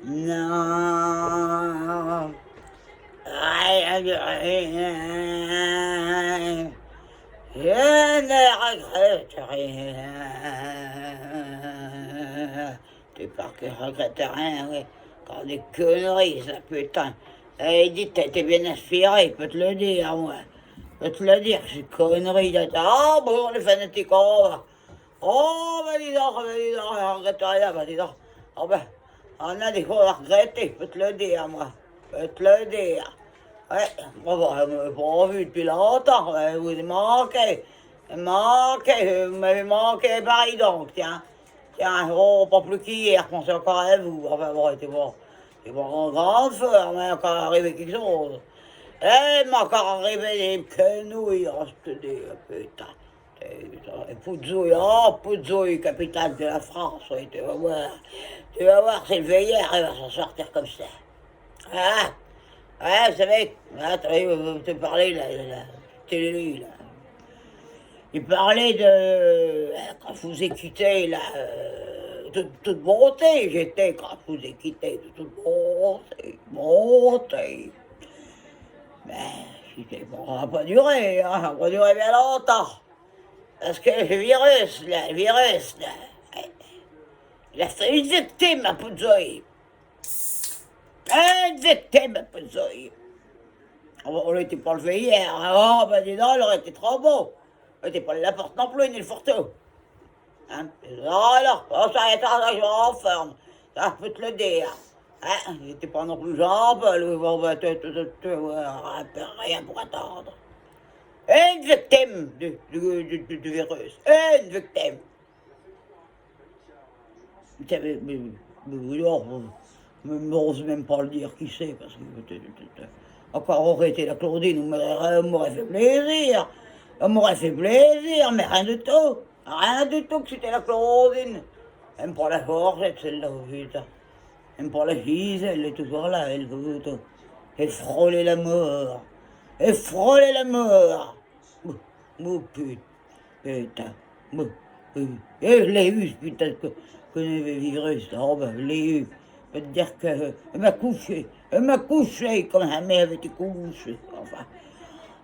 Non. Rien de rien. Je ne regrette rien. Tu pars que je regrette rien, oui. Quand des conneries, ça, putain. Il dit, t'es bien inspiré, il peut te le dire, moi. Je peux te le dire, c'est conneries. Ah, bon, les fanatiques, oh, dis donc, je regrette rien, dis donc. Oh, ben, on a des fois à regretter, je peux te le dire, moi. Je peux te le dire. Ouais, bon, bon, vous m'avez pas vu depuis longtemps, ouais, vous m'avez manqué. Vous m'avez manqué, pareil donc, tiens. Tiens, oh, pas plus qu'hier, je pensais encore à vous. Enfin bon, c'est bon en grande forme, mais encore arrivé quelque chose. Eh, m'a encore arrivé des quenouilles, oh, je te dis, putain. Poudzouille, capitale de la France, oui, tu vas voir. Tu vas voir, c'est le veilleur, il va s'en sortir comme ça. Ah, ouais, vous savez, attendez, vous te parlez, là, télé, là. Il parlait de. Quand je vous ai quitté, là, de toute bonté, j'étais, quand je vous ai quitté, de toute bonté. Mais, bon, ça n'a pas duré, hein, ça n'a pas duré bien longtemps. Parce que le virus, là, il a fait une victime à Pouzoï. Une victime à Pouzoï. On n'était pas levé hier. Oh, ben dis donc, il aurait été trop beau. On n'était pas la porte non plus, ni le fourteau. Hein? Alors, ça est en forme. Ça, je peux te le dire. Hein? Il n'était pas non plus jambe, rien pour attendre. Une victime du virus. Une victime. Je n'ose même pas le dire qui c'est, parce que encore aurait été la Claudine, on m'aurait fait plaisir. On m'aurait fait plaisir, mais rien du tout. Rien du tout que c'était la Claudine. Même pas la forgette, celle-là, putain. Même pas la fille, elle est toujours là, elle veut tout. Et frôler la mort. Et frôler la mort. Putain. Et je l'ai eu, ce putain de virus. Oh ben, je l'ai eu. Je peux te dire qu'elle m'a couché. Elle m'a couché comme sa mère avait été couchée.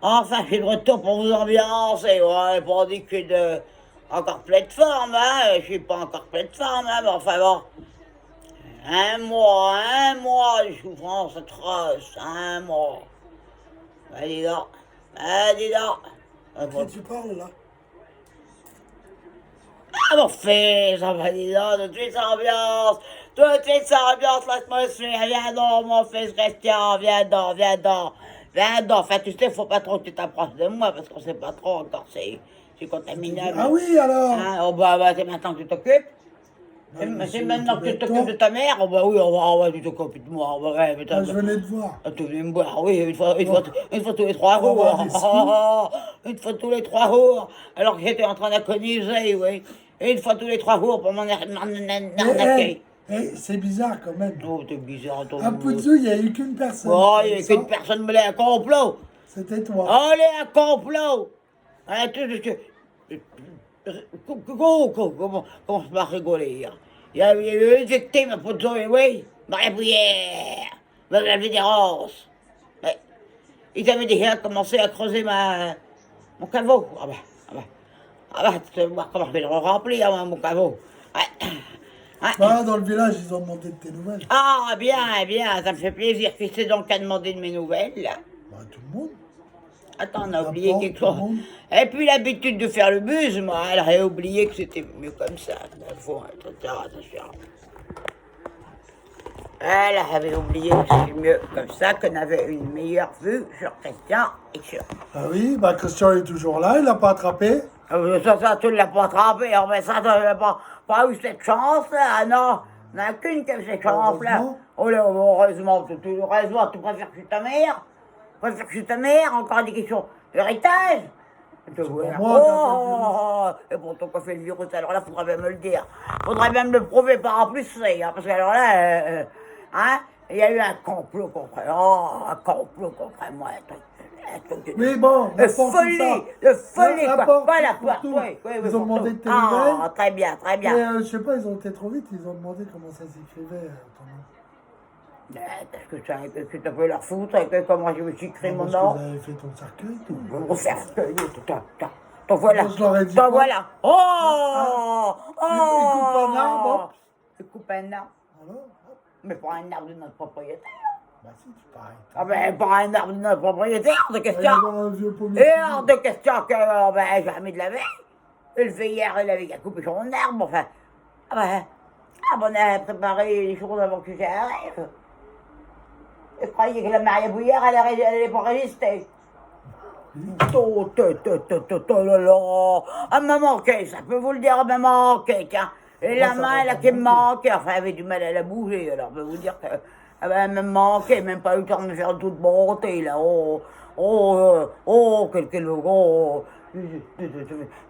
Enfin, je suis de retour pour vous ambiancer. Ouais, pas dit que je suis encore plein de forme, hein. Je suis pas encore plein de forme, hein, mais enfin bon. Un mois de souffrance atroce. Un mois. Ben dis donc. Dis donc. À qui tu parles, là? Ah, mon fils, ça va dis donc, tout de suite ambiance. Tout de suite ambiance, l'atmosphère. Viens donc, mon fils Christian, viens donc, viens donc. Viens donc. Enfin, tu sais, faut pas trop que tu t'approches de moi, parce qu'on sait pas trop encore, c'est contaminable. Ah oui, alors? Hein, oh bah, c'est maintenant que tu t'occupes. C'est maintenant que tu t'occupes de ta mère. Oh bah oui, tu t'occupes de moi. Oh, bah, ouais, Ah, je venais te voir. tu venais me voir, oui, une fois tous les 3 jours. Une fois tous les 3 jours. Alors que j'étais en train d'agoniser, oui. Et une fois tous les 3 jours pour m'en arnaquer. C'est bizarre quand même. Oh, c'est bizarre, ton À Poudzou, il n'y a eu qu'une personne. Oh, il n'y a qu'une personne, mais elle est un complot. C'était toi. Oh, elle est un complot. Comment je vais rigoler hier? Il y a eu une victime à Poudzou, oui. Marie-Brière. Marie des Roses. Ils avaient déjà commencé à creuser mon caveau. Tu vas voir comment je vais le remplir, mon caveau. Bah, dans le village, ils ont demandé de tes nouvelles. Ah, bien, ça me fait plaisir. Qui c'est donc qui a demandé de mes nouvelles, là? Bah, tout le monde. Attends, on a oublié quelque chose. Et puis l'habitude de faire le buzz, moi, elle aurait oublié que c'était mieux comme ça. Attention. Elle avait oublié que c'était mieux comme ça, qu'on avait une meilleure vue sur Christian et sur... Ah oui, bah Christian est toujours là, il l'a pas attrapé. Ça, tu ne l'as pas attrapé, mais ça, tu n'avais pas eu cette chance-là, non. Il n'y en a qu'une qui a eu cette chance-là. Oh là, heureusement, tu préfères que je suis ta mère? Tu préfères que je suis ta mère? Encore des questions d'héritage? Et pour ton fait le virus, alors là, faudrait bien me le dire. Faudrait bien me le prouver par A plus C, hein, parce que alors là, il y a eu un complot contre moi. Oui, bon, de folie, quoi. Voilà, oui. Ils ont demandé de tes nouvelles. Très bien. Mais je sais pas, ils ont été trop vite, ils ont demandé comment ça s'écrivait, ton nom. Qu'est-ce que ça peut leur foutre avec comment je me suis créé mon Parce que nom? vous avez fait ton cercueil, tout. Mon cercueil, t'en voilà. Moi, je leur ai dit T'en quoi? voilà. Oh! Il coupe un arbre, hop. Il coupe un arbre. Alors, hop. Mais pas un arbre de notre propriétaire. Bah si, tu pareil. Ah ben, pas un arbre de notre propriétaire, de Il va y question. avoir un vieux pommier. Et hors de question que ben, j'ai remis de la veille. Il fait hier, il avait coupé son arbre, enfin. On a préparé les choses avant que j'arrive. Je croyais que la Maria Bouillère, elle allait pas résister. Oh là là. Elle m'a manqué, ça peut vous le dire, elle m'a manqué, tiens. Et la main, elle a qui me manquait, enfin, elle avait du mal à la bouger, alors je peux vous dire que elle m'a manqué, même pas eu le temps de me faire toute bonté, là. Quel oh, il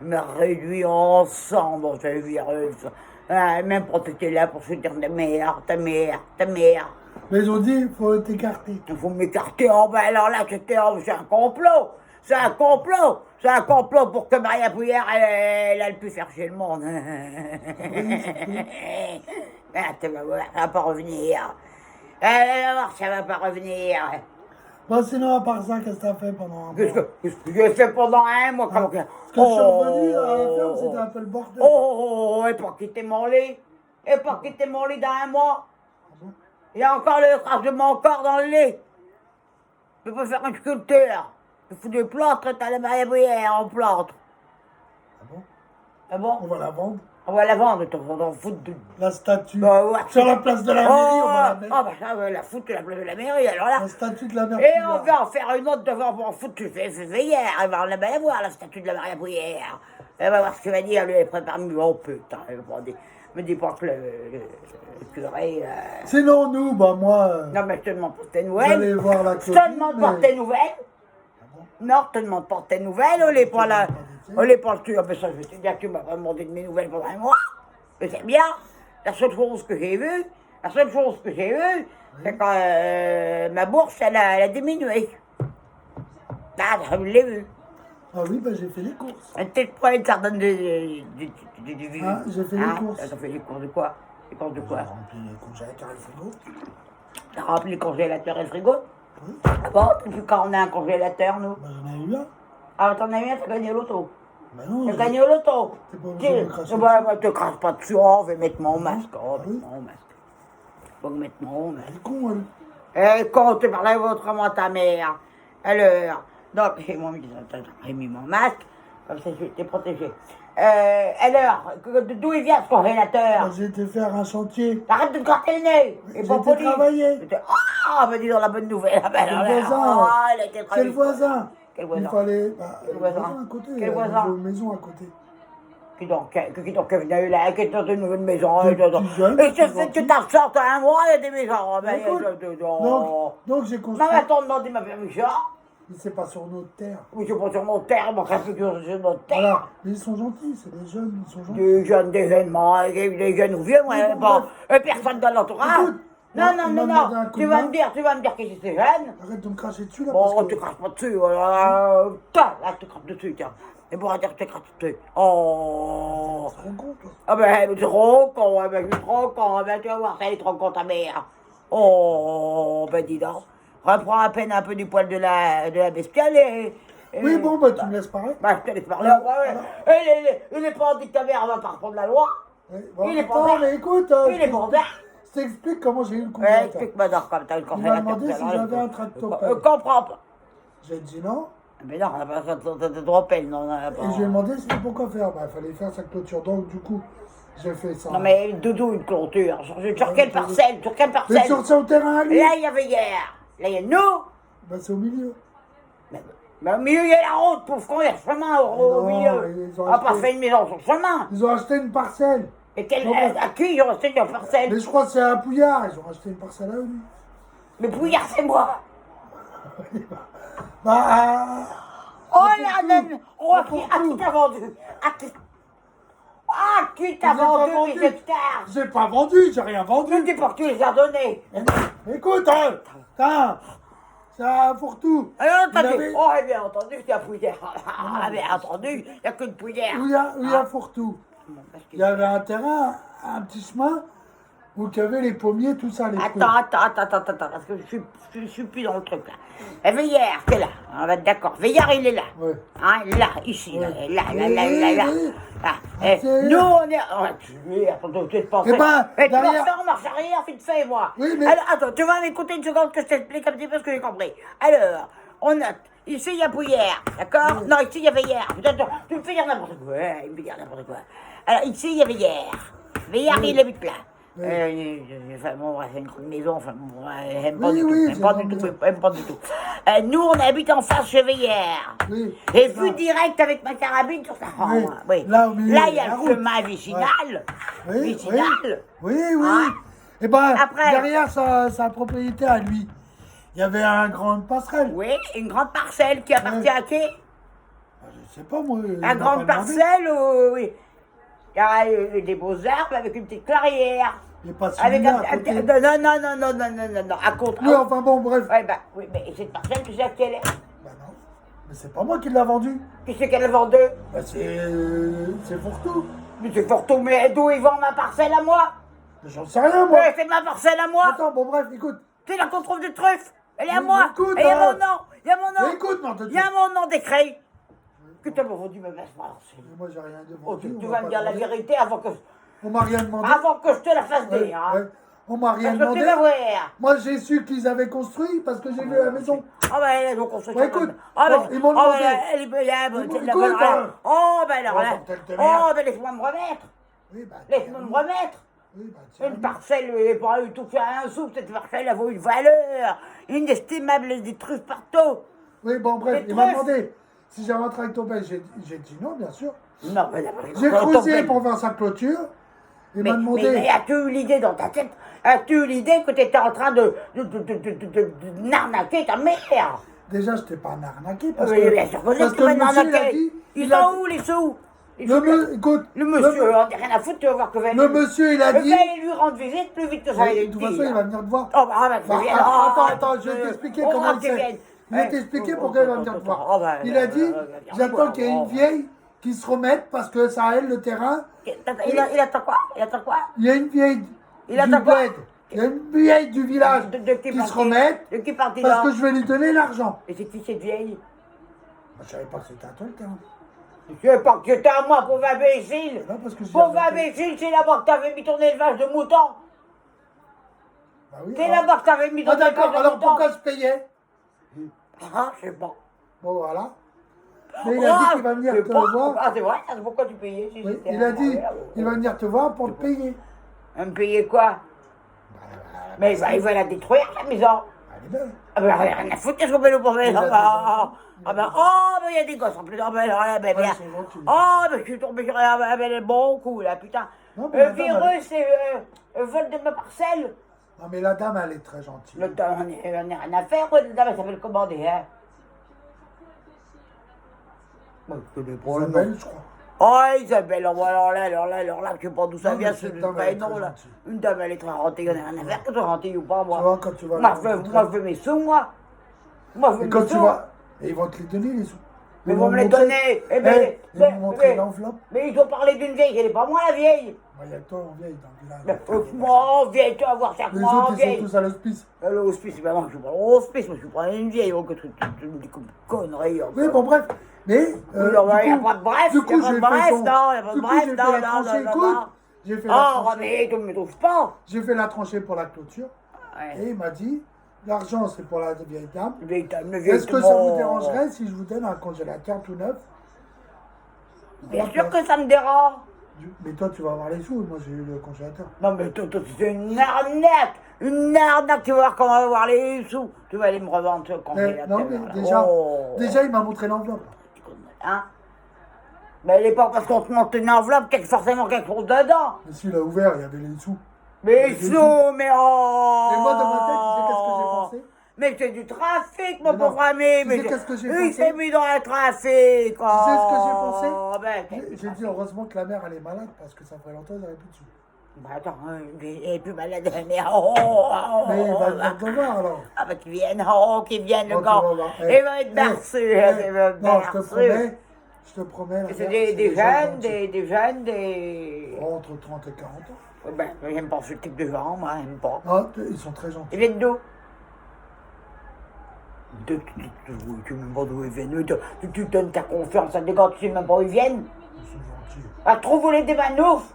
m'a réduit ensemble dans ce virus. Même pour que t'étais là pour se dire ta mère. Mais ils ont dit, il faut t'écarter. Il faut m'écarter. Oh, ben alors là, c'est un complot. C'est un complot. C'est un complot pour que Maria Pouillère, elle puisse faire chez le monde. Tu vas voir, ça va pas revenir. Ça va pas revenir. Bon, sinon, à part ça, qu'est-ce que t'as fait pendant un Qu'est-ce mois? que j'ai fait pendant un mois? Comment que... Parce que je suis revenu à la ferme, c'était un peu le bordel. Et pas quitter mon lit. Et pas quitter mon lit dans un mois. Ah bon? Il y a encore le trace de mon corps dans le lit. Je peux faire une sculpture. Je fous des plâtres, t'as la Maria Bouillère en plâtre. Ah bon? Ah bon? On va la vendre. On va la vendre, on va en foutre de... La statue. Bah, ouais. Sur la place de la mairie, on va la mettre. Ah bah ça, on va la foutre de la place de la mairie, alors là... La statue de la mère Et on Pouillard. va en faire une autre devant pour en foutre, tu fais hier, elle va la voir, la statue de la Maria Bouillère. Elle va voir ce qu'il va dire, lui, elle prépare mieux. Oh putain, elle va dire... Me dis pas que le curé... Sinon, nous, bah moi, Non mais je te demande pas tes vous nouvelles. allez voir la Je copine. te demande pas tes nouvelles. Ah bon? Non, je te demande pas tes nouvelles, on est pas là. On est pas tu. Ah ben ça, je vais te dire que tu m'as pas demandé de mes nouvelles pendant un mois. Mais c'est bien. La seule chose que j'ai vue, c'est que ma bourse, elle a diminué. Ah, je l'ai vu. Ah oui, bah j'ai fait les courses. Un petit point de sardine de Ah, j'ai fait les courses. T'as fait les courses de quoi? Les courses de quoi? J'ai rempli les congélateurs et le frigo. T'as rempli le congélateur et le frigo? Oui. Ah bon, depuis quand on a un congélateur, nous? Bah j'en ai eu un. Ah, t'en as eu un, t'as gagné l'auto. Bah non. T'as gagné au loto. T'es pas obligé de me cracher Te crache pas dessus, on va mettre mon masque. On va oui. mettre mon masque. Faut mettre mon masque. Elle est con, elle. Eh, quand tu parlais autrement ta mère. Alors, donc, j'ai mis mon masque, comme ça j'étais protégé. Alors, d'où il vient ce Bah, congélateur? j'ai été faire un chantier. Arrête de te gratter le nez. J'ai été travailler. Ah, ben dis donc la bonne nouvelle. Ah, ben, C'est le alors, voisin. ah, elle a été C'est travailler. le voisin. Quel Il voisin? fallait. Bah, Quel le voisin? voisin à côté. Quel il y a voisin? une maison à côté. Qui donc est venu là, qui est dans une nouvelle maison. Des Et petits jeunes, ça des fait que gentils. t'as ressorti un mois, il y a des maisons. Ben, Écoute, non, donc j'ai construit. mais attends, demandez ma permission. Mais c'est pas sur notre terre. Oui, c'est pas sur mon terre, mon café sur notre terre. Voilà. Mais ils sont gentils, c'est des jeunes, ils sont gentils. Des jeunes, des jeunes ou vieux, moi, Oui, bon, bon, bref. personne dans l'entourage. Écoute, Non, moi, non, il non, m'a non, demandé un coup tu de vas main. me dire que j'étais jeune. Arrête de me cracher dessus là. Bon, parce tu que... craches pas dessus, voilà. Là, tu craches dessus, tiens. Et bon, dire que tu craches dessus. Oh. Tu te rends compte, toi? Ah ben, c'est trop con, je suis trop con, ben tu vas voir, ça est trop con ta mère. Oh, ben dis donc, reprends à peine un peu du poil de la bestiole et... Oui, bon, bah tu me laisses parler. Bah, je te laisse parler, il est pas dit que ta mère va pas reprendre la loi. Oui, bon, Il est attends, pas mais écoute, Il est pour ça. je t'explique comment j'ai eu le congélateur. Explique-moi donc, comme t'as le Il congélateur. m'a demandé si j'avais un tractopelle. Comprends pas. J'ai dit non. Mais non, on n'a pas de dropel, non, on n'a pas. Et je lui ai demandé c'était pour quoi faire. Bah, il fallait faire sa clôture. Donc, du coup, j'ai fait ça. Non mais Doudou, une clôture. Sur quelle parcelle? Sur quelle Mais parcelle? sur son terrain à lui. Là, il y avait hier. Là, il y a nous. Bah, c'est au milieu. Mais au milieu, il y a la route, pauvre con, il y a le chemin au Non, milieu. ils ont On n'a pas acheté- fait une maison sur le chemin. Ils ont acheté une parcelle. Et Non, mais- à qui ils ont acheté une parcelle? Mais je crois que c'est à Pouillard. Ils ont acheté une parcelle à lui. Mais Pouillard, c'est moi. Bah, Oh pour là tout. là. Oh, à Pour qui tout. t'a vendu? Qui t'a Je l'ai pas vendu vendu. mes hectares? j'ai pas vendu, j'ai rien Je ne vendu. dis pas que tu les as donnés. Écoute, tiens, c'est un fourre-tout. Alors, Il entendu. avait- Oh, bien entendu, il y a Pouillard. Ah, bien entendu, il n'y a qu'une Pouillard. Où il y a fourre-tout. Il y avait un terrain, un petit chemin, Où qu'il y avait les pommiers, tout ça, les fruits. Attends, parce que je suis plus dans le truc là. Et Veillard, t'es là, on va être d'accord. Veillard, il est là. Ouais. Hein, là, ici, Ouais. là. Oui. Là. C'est Nous, là. on est. Oh, attends, tu te penses. Eh ben, Et tu vas derrière- faire en marche arrière, vite fait, moi. Oui, mais- Alors, attends, tu vas m'écouter une seconde que je t'explique un petit peu ce que j'ai compris. Alors, on note. Ici, il y a Bouillère, d'accord? Oui. Non, ici, il y a Veillard. Attends, tu me fais dire n'importe quoi. Il me fait dire n'importe quoi. Alors, ici, il y a Veillard. Veillard, Oui. il habite là. Oui. Enfin, bon, c'est une grande maison, enfin, bon, elle aime Oui, pas du tout, oui, elle c'est pas une du grande tout, maison. elle aime pas du tout. Nous, on habite en face chez Veillère. Oui. Et Ça. vu direct avec ma carabine sur sa Oui. rampe. Oui. Là, au milieu Là, il de y a la le route. chemin vicinal. Oui, Vicinal. Oui. Hein? Et ben, Après- derrière sa propriété à lui, il y avait un grand passerelle. Oui, une grande parcelle qui appartient à qui? Je sais pas, moi. il Une m'a grande pas demandé. parcelle où, oui. Il y a des beaux arbres avec une petite clairière. Il n'est pas Avec celui-là à côté. non, à contre. Oui, enfin bon, bref. Ouais, bah, oui, mais cette parcelle, tu sais à quelle est? Bah non. Mais c'est pas moi qui l'a vendu. Qui c'est qu'elle a vendu? Bah c'est Fourtou. Mais c'est Forto, mais d'où ils vendent ma parcelle à moi? Mais j'en sais rien, moi. Ouais, c'est ma parcelle à moi. Attends, bon, bref, écoute. C'est là qu'on trouve des truffes. Elle est à Mais moi. écoute, Et il y a hein. mon nom. Il y a mon nom. Mais écoute, non, Il y a mon nom d'écrit. Que tu m'as vendu ma parcelle. Moi, j'ai rien Oh, demandé. tu on vas m'a me pas dire la demandé. vérité avant que je te la fasse Ouais, dire. Hein. ouais. On m'a rien Parce que tu demandé. vas voir. Moi, j'ai su qu'ils avaient construit parce que j'ai vu la maison. Ah ben, elles ont construit Ouais, ça écoute, comme- Ah bon, ben, ils m'ont oh, demandé. ben, elle est belle, m'ont- c'est de la écoute, bonne hein. raison. Oh ben alors Oh, là. bordel de Oh merde. ben laisse-moi me remettre. Oui, bah, Laisse-moi me remettre. Oui, bah, tiens. Une parcelle, elle n'est pas du tout fait un sou, cette parcelle, elle vaut une valeur inestimable, des truffes partout. Oui, bon, bref, Les il m'a truffes. demandé si j'ai rentré avec ton père. J'ai dit non, bien sûr. Non, mais J'ai creusé pour faire sa clôture. Il m'a demandé. Mais as-tu eu l'idée dans ta tête? As-tu eu l'idée que tu étais en train de n'arnaquer ta mère? Déjà, je t'ai pas arnaqué parce Oui, que. bien sûr que parce tu que m'as le monsieur, il a arnaqué. dit. Ils il a sont dit- où les sous? Écoute. Le monsieur, on n'a rien à foutre, tu vas voir que Le monsieur, il a dit. Je vais lui rendre visite plus vite que ça. De toute façon, il va venir te voir. Oh, bah, Bah, viens. attends, je vais t'expliquer Oh, comment il tu fait. viennes. Je vais t'expliquer pourquoi il va venir te voir. Il a dit, j'attends qu'il y ait une vieille qui se remette parce que ça aide le terrain. Il attend quoi? Il attend quoi? Il y a une vieille Il du attend quoi? bled. Il y a une vieille du village De qui qui parti? se remette De qui parti parce là? que je vais lui donner l'argent. Et c'est qui cette vieille? Bah, je savais pas que c'était à toi le terrain. Je sais pas que c'était à moi, pauvre imbécile. Non, parce que j'ai Pauvre inventé. imbécile, c'est là-bas que t'avais mis ton élevage de moutons. Bah oui, C'est alors- là-bas que t'avais mis ton Ah élevage d'accord, de alors moutons. pourquoi je payais? Ah, je sais pas. Bon voilà. Mais il a dit qu'il va venir je sais te pas. voir. Ah, c'est vrai, c'est pourquoi tu payais si Oui, c'était il a à dit, moi, il va venir te voir pour te payer. Me payer quoi? Mais il va la détruire, la maison. Elle est belle. Ah ben, rien à foutre, qu'est-ce qu'on peut nous prouver? Il a Ah des ben, enfants. oh, ben, il y a des gosses en plus. Ah ben, alors là, ben, Ouais, bien. ils sont gentils. Oh, ben, je suis tombé sur un bon coup, là, putain. Non, mais la dame, Virus et vol de ma parcelle. Non mais la dame, elle est très gentille. Le temps, on n'a rien à faire, quoi. La dame, elle s'appelle commander, hein. Bon, je connais pas le nom. Isabelle, je crois. Oh, Isabelle, alors là, je sais pas d'où ça Non, mais vient, cette ce dame, elle est prénom, très là. gentille. Une dame, elle est très rentée, il y en a rien à faire, que tu es rentée ou pas, moi. Tu vois, quand tu vas Moi, la je rencontrer. veux mes sous, moi. Moi, je veux Et mes quand tu sous. vas... Et ils vont te les donner, les sous. Mais Ils ils vont me les montrer- donner. Eh ben, Eh, ils vont montrer mais- l'enveloppe. Mais ils ont parlé d'une vieille, elle est pas moi, la vieille. Bah, il y a que toi en vieille dans le Mais, village. moi, vieille, tu vas voir ça, Les moi, autres, ils sont vieille. tous à l'hospice. L'hospice, c'est pas moi, je suis pas l'hospice, moi, je suis pas une vieille, oh, que tu me dis comme connerie. Oh, Oui, bon, bref. Mais, Oui, non, il n'y a du pas de bref, du il n'y a pas de j'ai bref, fait non, il n'y a pas de du coup, bref, j'ai fait non, la non, tranchée, non, écoute. non. J'ai fait la Oh, tranchée. mais tu ne me trouves pas. J'ai fait la tranchée pour la clôture. Ouais. Et il m'a dit, l'argent, c'est pour la vieille dame. Le vieil Est-ce que ça vous dérangerait si je vous donne un congélateur tout neuf? Bien sûr que ça me dérange. Mais toi, tu vas avoir les sous. Moi, j'ai eu le congélateur. Non, mais toi, c'est une arnaque. Une arnaque, tu vas voir comment on va avoir les sous. Tu vas aller me revendre ce Mais, congélateur. non, mais là. déjà, Oh. déjà, il m'a montré l'enveloppe. Hein? Mais elle n'est pas parce qu'on te monte une enveloppe qu'il y a forcément quelque chose dedans. Et s'il a ouvert, il y avait les sous. Mais Les sous, mais oh! Et moi, dans ma tête, tu sais qu'est-ce que j'ai pensé? Mais c'est du trafic, mon Mais non. pauvre ami. Tu Mais sais qu'est-ce que j'ai il pensé? s'est mis dans le trafic. Tu sais ce que j'ai pensé? Ben, J'ai dit heureusement que la mère, elle est malade parce que ça ferait longtemps qu'elle n'aurait plus de sous. bah attends, il est plus malade, mais oh, Mais il va venir te voir alors. Ah bah qu'il vienne le Bon, tu gars. vas voir. Il va être bercé, il va être Non, je te bercé. promets. Je te promets. la C'est mère, des gens jeunes, gentils. des jeunes, des... Entre 30 et 40 ans. Ouais, ben, j'aime pas ce type de gens, moi, j'aime pas. Ah, ils sont très gentils. Ils viennent d'où? Tu sais même pas d'où ils viennent. Tu donnes ta confiance à des gars, tu sais même pas où ils viennent. Ils sont gentils. Ah, trouve-les des manoufs.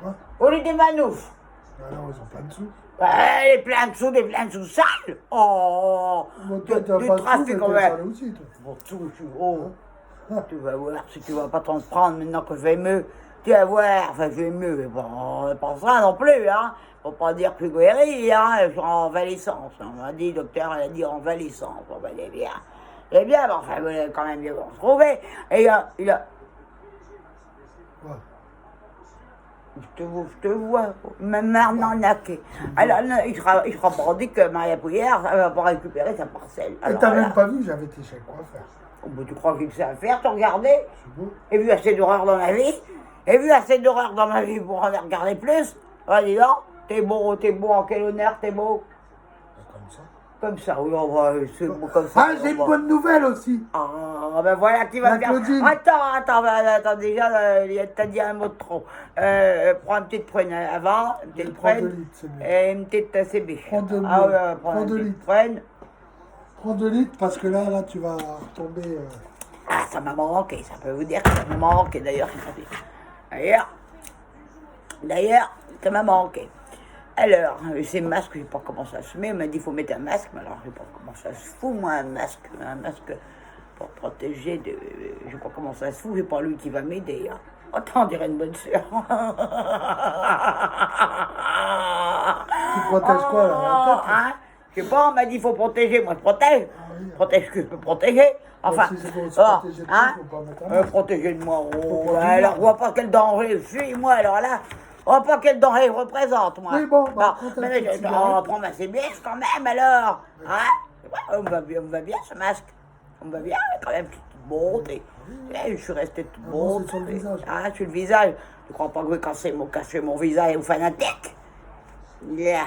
Hein? Ou des manoufs. Alors, ils ont plein de sous. Ouais, des plein de sous sales. Oh, Bon, toi, t'as du pas de sous, trafic, mais quand t'es même. sale aussi, toi. Bon, tout, oh. Hein? Tu vas voir si tu vas pas t'en prendre maintenant que je vais mieux. Tu vas voir, enfin je vais mieux, mais bon, pas ça non plus, hein. Faut pas dire que je suis guéri, hein. Je suis en valescence. On m'a dit, docteur, elle a dit en valescence. Bon, ben, il est bien. Il est bien, mais enfin, il est quand même bien bon se trouver. Et il a. Ouais. Je te vois, même arnaqué. Alors, il sera pas dit que Maria Pouillère, elle va pas récupérer sa parcelle. Et Alors, t'as là, même pas vu que j'avais été chez le coiffeur. oh, ben, tu crois qu'il sait à faire, tu regardais? C'est beau. J'ai vu assez d'horreur dans ma vie. J'ai vu assez d'horreur dans ma vie pour en regarder plus. Ah, dis donc, t'es beau, en quel honneur, t'es beau. Comme ça. Comme ça, oui, on va, c'est beau comme ça. Ah, j'ai une bonne nouvelle aussi. Ah, ben voilà qui va La faire. Claudine. Attends, déjà, t'as dit un mot de trop. Prends une petite prune avant, une petite Prends 2 prune, litres, c'est mieux. et une petite CB. Prends deux Ah, litres. ouais, prends Prends une 2 petite litres. prune. Prends 2 litres parce que là, tu vas tomber. Ah, ça m'a manqué, ça peut vous dire que ça m'a manqué, d'ailleurs. D'ailleurs, ça m'a manqué. Alors, ces masques, je sais pas comment ça se met. On m'a dit qu'il faut mettre un masque, mais alors je sais pas comment ça se fout, moi, un masque pour protéger de. Je sais pas comment ça se fout, c'est pas lui qui va m'aider. Hein. Attends, on dirait une bonne sœur. Tu protèges quoi, là, la tête, là Hein? Je sais pas, on m'a dit qu'il faut protéger, moi je protège. oui. Protège ce que je peux protéger. Enfin, si c'est pour se ah, protéger de hein? tout, faut pas mettre un masque. Protéger de moi. Oh, Faut pas là, du alors, mal. je vois pas quel danger je suis, moi, alors là. Je vois pas quel danger je représente, moi. Oui, bon, bah, Non, prends ta mais petite cigarette. prends ma CBS quand même, alors. Hein? Ouais, on me va bien, ce masque. On me va bien, quand même, toute bonté. Je suis restée toute Ah bon, bonte. c'est sur le visage. Ah, sur le visage. Je crois pas que je vais cacher mon visage aux fanatiques. Là,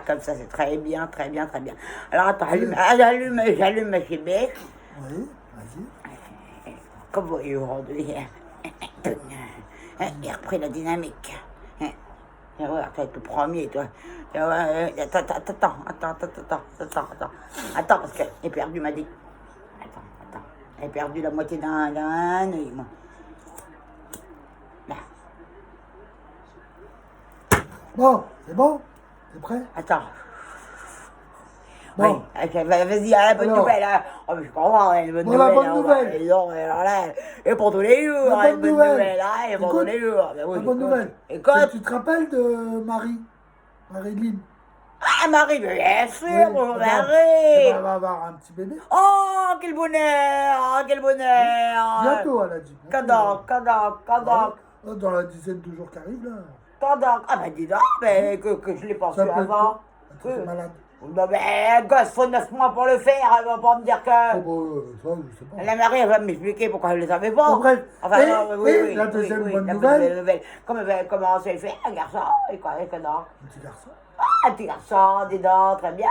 comme ça, c'est très bien, très bien, très bien. Alors, attends, j'allume ma CBS. Oui, vas-y. Comme voyez aujourd'hui, il a repris la dynamique. Tu vas voir, tu vas être le premier, toi. Attends, parce qu'il est perdu, m'a dit. Attends. Il est perdu la moitié d'un œil, moi. Là, Bon, c'est bon? T'es prêt? attends. Bon. Oui, vas-y, la bonne Alors. nouvelle. Hein. Oh, mais je comprends, hein, une bonne Bon, nouvelle. la bonne hein, nouvelle. Alors là, et pour tous les jours, La hein, bonne une bonne nouvelle. nouvelle. Hein, et pour tous Écoute, les jours. Ben oui, La bonne nouvelle. Écoute. Tu te rappelles de Marie-Lynn? Ah, Marie, bien sûr, Oui, bonjour regarde. Marie. Elle va avoir un petit bébé. Oh, quel bonheur, quel bonheur. Bientôt, elle a dit. Kadak. Dans la dizaine de jours qui arrivent, là. Ah, ben dis donc, mais que je l'ai pas su Ça peut être avant. toi. T'es malade. Non, mais gosse, faut 9 mois pour le faire, elle va pas me dire que. Oh, bon, ça, je sais pas. La Marie, elle va m'expliquer pourquoi elle ne le savait pas. Bon, bref. Enfin, Et- non, et la deuxième bonne la nouvelle. nouvelle. Comment elle va commencer à le faire, un garçon? Et quoi, et quoi donc? Un petit garçon. Ah, un petit garçon, dis donc, très bien.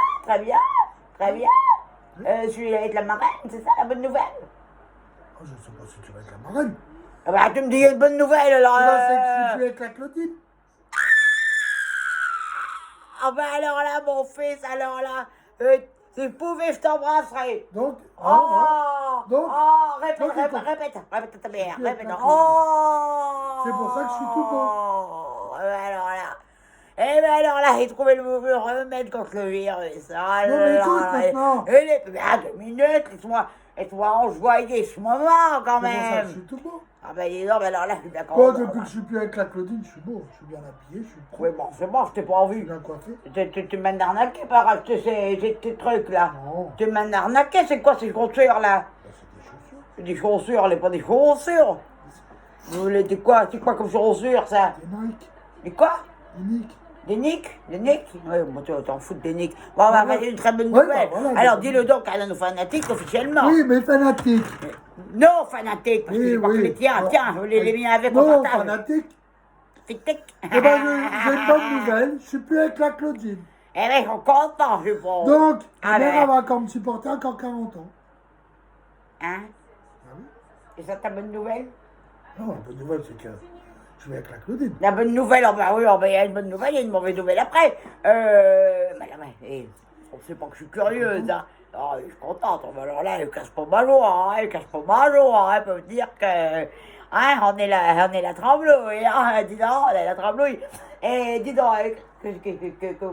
Celui-là avec la marraine, c'est ça la bonne nouvelle? Oh, je sais pas si tu vas être la marraine. Ah bah, tu me dis une bonne nouvelle alors. Là, c'est que je suis plus avec la Claudine. Ah bah alors là, mon fils, alors là, si je pouvais, je t'embrasserais. Donc, Oh, répète donc, à ta mère, répète. Oh, C'est pour ça que je suis tout beau. Eh ben alors là, j'ai trouvé le remède contre le virus. Ah Non, mais là écoute, là, maintenant. Ah, 2 minutes, laisse-moi enjoyer ce moment quand C'est pour ça que même. je suis tout beau. Ah ben dis donc, ben alors là, je suis bien Moi, content. depuis que je suis plus avec la Claudine, je suis beau. Je suis bien habillé, je suis Oui, propre, bon, c'est bon, je t'ai pas je suis vu. bien coiffé. Tu m'as arnaqué par acheter ces trucs là. Non, Tu m'as arnaqué, c'est quoi ces chaussures là? bah, c'est des chaussures. C'est des chaussures, les pas des chaussures. Vous voulez c'est quoi comme chaussures ça? Des Nike, Des quoi? des Nike. Des nicks? Des nicks? Oui, bon, tu t'en fous des nicks. Bon, bah, Voilà. vas-y, une très bonne Ouais, nouvelle. bah, voilà, Alors, bah, dis-le donc à nos fanatiques officiellement. Oui, mais fanatique. Non, fanatiques, parce que Oui, je crois que oui. les tiens, Alors, tiens, les miens avec, on Non, partage. fanatique. Tic-tic. Eh ben, j'ai une bonne nouvelle. Je suis plus avec la Claudine. Eh ben, ils sont contents, je pense. Donc, Ah ma mère, ben. elle va encore me supporter encore 40 ans. Hein? Ah oui? C'est ça ta bonne nouvelle? Non, la bonne nouvelle, c'est que Je vais avec la Claudine. La bonne nouvelle, oh bah oui, oh bah, il y a une bonne nouvelle, il y a une mauvaise nouvelle après. Madame, on sait pas que je suis curieuse, hein. Oh, je suis contente, oh, bah, alors là, elle casse pas ma joie, hein, elle casse pas ma joie, hein, elle peut me dire que, hein, on est la tremblouille, hein, dis donc, on est la tremblouille. Et dis donc,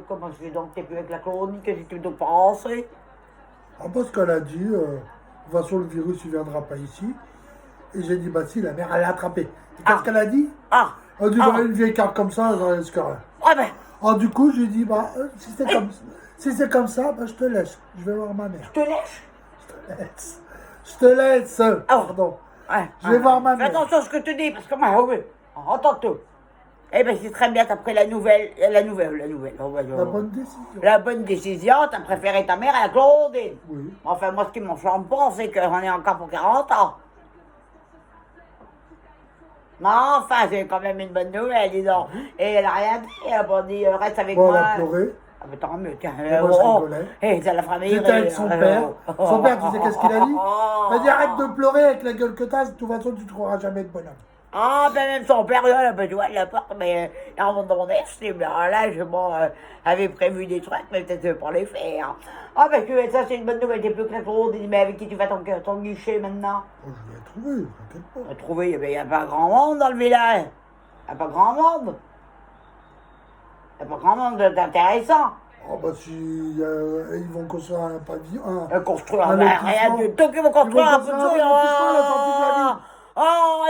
comment je fais donc, t'es plus avec la Claudine, qu'est-ce que tu dois penser? Ah, parce qu'elle a dit, de toute façon, le virus, il viendra pas ici. Et j'ai dit, bah si, la mère, elle l'a attrapé. Et qu'est-ce qu'elle a dit? Ah, Elle a dit, bah, une vieille carte comme ça, ça risque rien. ah ben, Alors, du coup, je lui ai dit, bah, si c'est comme ça, bah, je te laisse. Je vais voir ma mère. je te laisse. Je te laisse. Pardon. Ouais, Je vais voir ma Fais mère. attention à ce que tu dis, parce que moi, oui, entends tout. Eh ben, c'est très bien, t'as pris la nouvelle. Oh, bah, La bonne décision. La bonne décision, t'as préféré ta mère à la Claudine. Oui. Enfin, moi, ce qui m'enflamme pas, c'est qu'on est encore pour 40 ans. Mais enfin, c'est quand même une bonne nouvelle, dis donc. Et elle a rien dit, elle a pas dit, reste avec Bon, moi. elle a pleuré. Ah, mais tant mieux, tiens. Et moi, je rigolais. Ça la fera J'étais avec son père. Son père, tu sais qu'est-ce qu'il a dit? Il a dit, arrête de pleurer avec la gueule que t'as, de toute façon, tu ne trouveras jamais de bonhomme. Ah, ben même son père, il a besoin de la porte, mais il remonte dans mon estime. Alors là, je avait prévu des trucs, mais peut-être pas les faire. Ah, ben ça, c'est une bonne nouvelle, t'es plus que la Claudine, mais avec qui tu vas ton guichet maintenant? Oh, je l'ai trouvé, t'inquiète pas. On a trouvé, il n'y a pas grand monde dans le village. Il n'y a pas grand monde. Il n'y a pas grand monde d'intéressant. Oh, bah si ils vont construire un pavillon. Construire, un rien du tout, qu'ils vont construire un peu de lotissement à la sortie de la ville. Oh,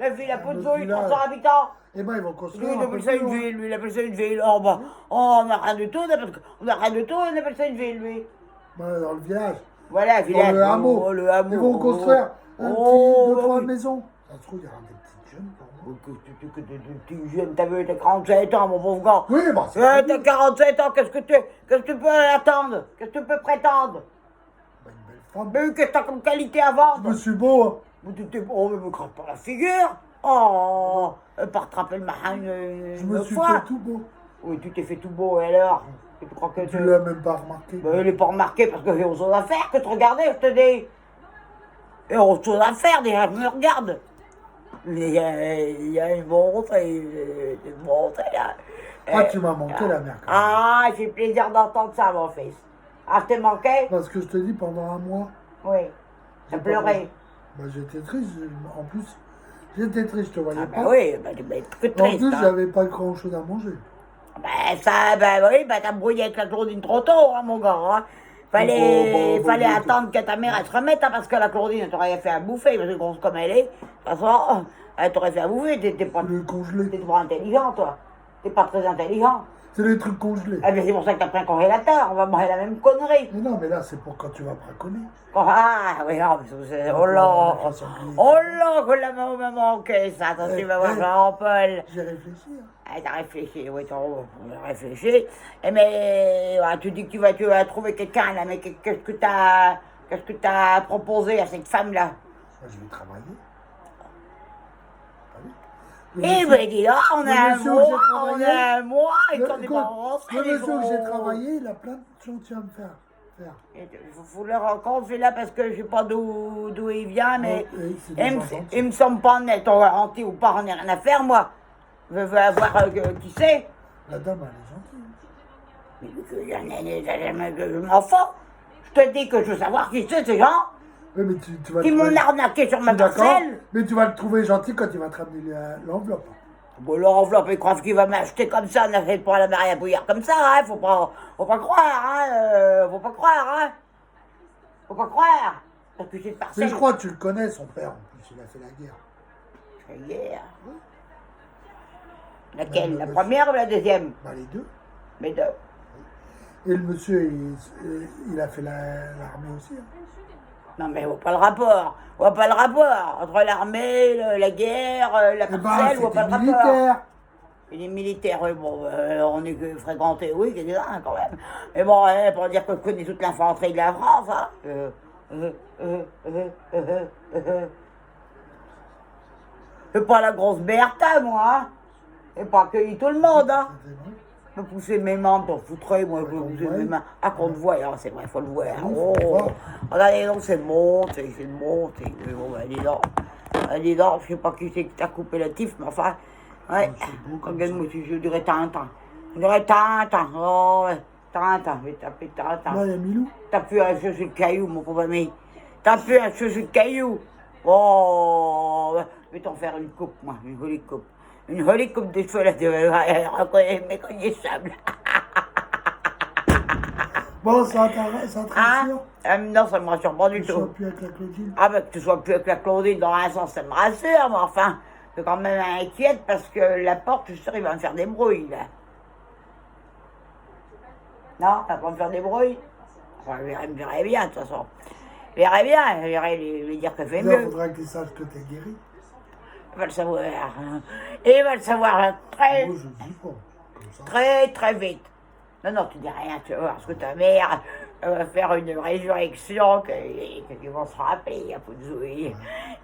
la ville, à Pozzo, 300 habitants. Eh ben, ils vont Lui, construire il un peu appelle ça plus une loin. ville, lui, il appelle ça une ville. Oh, bah, oh, on n'a rien du tout, on appelle ça une ville, lui. Bah, dans le village. Voilà, Dans village. le hameau. Oh, le hameau. Ils vont construire un Oh, petit, deux, bah trois oui. maisons. Ça se trouve, il y aura des petites jeunes pour moi. Tu jeune, t'as vu, t'as 47 ans, mon pauvre gars. Oui, bah, c'est Ouais, pas t'as 47 ans, qu'est-ce que tu peux attendre? Qu'est-ce que tu peux prétendre? bah, une belle femme. Mais qu'est-ce que t'as comme qualité à Je vendre? me suis beau, hein. Oh, mais me craque pas la figure. Oh, pas rattraper le marin Je une me suis fois. fait tout beau. Oui, tu t'es fait tout beau, et alors? Et tu crois que Tu l'as même pas remarqué. Ben, il n'est pas remarqué parce que j'ai autre chose à faire que de regarder, je te dis. J'ai autre chose à faire, déjà, je me regarde. Il y a une montée, là. Ah, tu m'as manqué, la mère, quand même. Ah, j'ai plaisir d'entendre ça, mon fils. Ah, je t'ai manqué? Parce que je te dis, pendant un mois, Oui. T'as J'ai pas pleuré? bah, j'étais triste. En plus, j'étais triste, je te voyais Ah, pas. bah oui, bah, tu vas être que En triste. plus, hein. j'avais pas grand chose à manger. Ben ça, ben oui, ben t'as brouillé avec la Claudine trop tôt, hein, mon gars. Hein. Fallait attendre que ta mère elle se remette, hein, parce que la Claudine, elle t'aurait fait à bouffer, parce que grosse comme elle est. De toute façon, elle t'aurait fait à bouffer, t'es pas intelligent, toi. T'es pas très intelligent. C'est des trucs congelés. Eh bien, c'est pour ça que t'as pris un congélateur, on va manger la même connerie. Mais non, mais là, c'est pour quand tu vas braconner. Ah, oui, non, mais c'est... Oh là, que la main m'a manqué, ça, attends, tu vas voir Jean-Paul. J'ai réfléchi. Hein. Ah, t'as réfléchi, oui, t'as réfléchi. Eh, mais tu dis que tu vas trouver quelqu'un, là, mais qu'est-ce que t'as proposé à cette femme-là? Moi, je vais travailler. Ah oui. Eh ben, dis là, on le a un monsieur où mois, j'ai travaillé, et Le, qu'on est écoute, pas rentré. le monsieur que j'ai travaillé, il a plein de chantiers à me faire. Il faut le rencontrer là parce que je sais pas d'où il vient, mais Oui, c'est des gens gentils. il me semble pas honnête, on garantit ou pas, on n'a rien à faire, moi. Je veux avoir qui c'est. La dame, elle est gentille. Je m'en fous. Je te dis que je veux savoir qui c'est, ces gens Oui, mais tu vas qui le m'ont trouver. arnaqué sur ma D'accord, parcelle. mais tu vas le trouver gentil quand il va te ramener l'enveloppe. Bon, l'enveloppe, il croit qu'il va m'acheter comme ça, on n'achète pas la Maria Bouillard comme ça, hein, faut pas croire, hein, faut pas croire, hein. Faut pas croire. Parce que cette parcelle... Mais je crois que tu le connais, son père, en plus, il a fait la guerre. La guerre. Laquelle? La première ou la deuxième? Bah, les deux. Les deux. Et le monsieur, il a fait l'armée aussi. Hein. Non, mais on voit pas le rapport. On voit pas le rapport entre l'armée, la guerre, la Eh parcelle, on voit pas c'était le rapport. militaire. Il est militaire, oui, bon, on est que fréquenté, oui, quelques-uns quand même. Mais bon, pour dire que je connais toute l'infanterie de la France, hein. C'est pas la grosse Bertha, moi, hein. J'ai pas accueilli tout le monde, hein. C'était vrai. Me pousser mes mains, t'en foutrais, moi, je Qu'on pousser voie. mes mains. Ah, qu'on te voit, c'est vrai, faut le voir. Oui, faut le Oh, voir. regardez donc, c'est monté. Bon, bah, dis donc. Dis donc, je sais pas qui c'est qui t'a coupé le tif, mais enfin, ouais. C'est beau comme Regarde-moi, je dirais Tintin. Je dirais Tintin, oh, ouais. Tintin, mais t'as plus Tintin. Là, il y a Milou. T'as plus un cheveu de caillou, mon pauvre ami. T'as plus un cheveu de caillou. Oh, je vais t'en faire une coupe, moi, une jolie coupe. Une jolie coupe de cheveux, là, tu vas méconnaissable. Bon, ça te Hein? rassure. Non, ça me rassure pas du Que je tout. sois plus avec la Claudine. Ah, ben, que tu sois plus avec la Claudine, dans un sens, ça me rassure, mais enfin, je suis quand même inquiète parce que la porte, je suis sûre, il va me faire des brouilles, là. Non, il va pas me faire des brouilles. Enfin, je verrai bien, de toute façon. Je verrai bien, je verrai lui dire que fait Il mieux. faudra qu'il sache que t'es guéri. Il va le savoir. Et il va le savoir très, Moi, je dis pas. Comme ça. très, très vite. Non, non, tu dis rien, tu vas voir, parce que ta mère va faire une résurrection, qu'ils vont se rappeler, Pouzoui.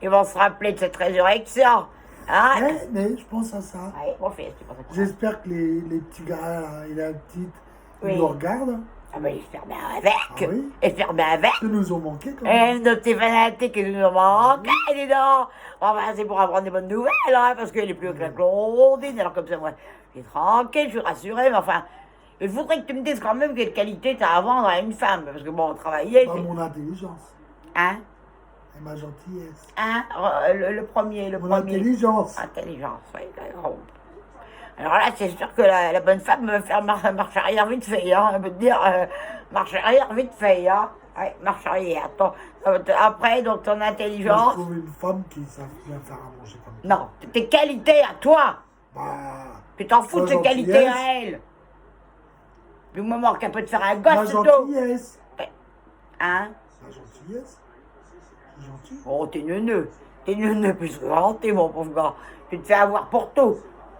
Ils vont se rappeler de cette résurrection. Hein? Mais je pense à ça. Ouais, mon fils, tu penses à quoi? J'espère que les petits gars là, et la petite, Oui. ils nous regardent. Ah ben, j'espère bien avec. Ah oui? J'espère bien avec. Ils nous ont manqué quand même. Et nos petits fanatiques qui nous manquent, dis donc. Enfin, c'est pour apprendre des bonnes nouvelles, hein, parce qu'elle est plus avec la Claudine. Alors comme ça, moi, je suis tranquille, je suis rassurée, mais enfin, il faudrait que tu me dises quand même quelle qualité tu as à vendre à une femme. Parce que bon, travailler, Pas c'est... mon intelligence Hein? et ma gentillesse. Hein? Le premier, Mon intelligence. Intelligence, oui, d'accord. Alors là, c'est sûr que la bonne femme me faire marche arrière vite fait, hein. Elle veut te dire, marche arrière vite fait, hein. Ouais, marche arrière. Après, donc ton Moi, je intelligence... trouve une femme qui savent bien faire à manger comme ça. Non, tes qualités à toi. Bah, Tu t'en fous de sa ses qualités gentillesse. à elle. Du moment qu'elle peut te faire un Ma gosse, c'est tout. gentillesse. Hein? Ma gentillesse. Je suis gentil. Oh, t'es neuneux. T'es neuneux plus que gentil, mon pauvre gars. Tu te fais avoir pour tout.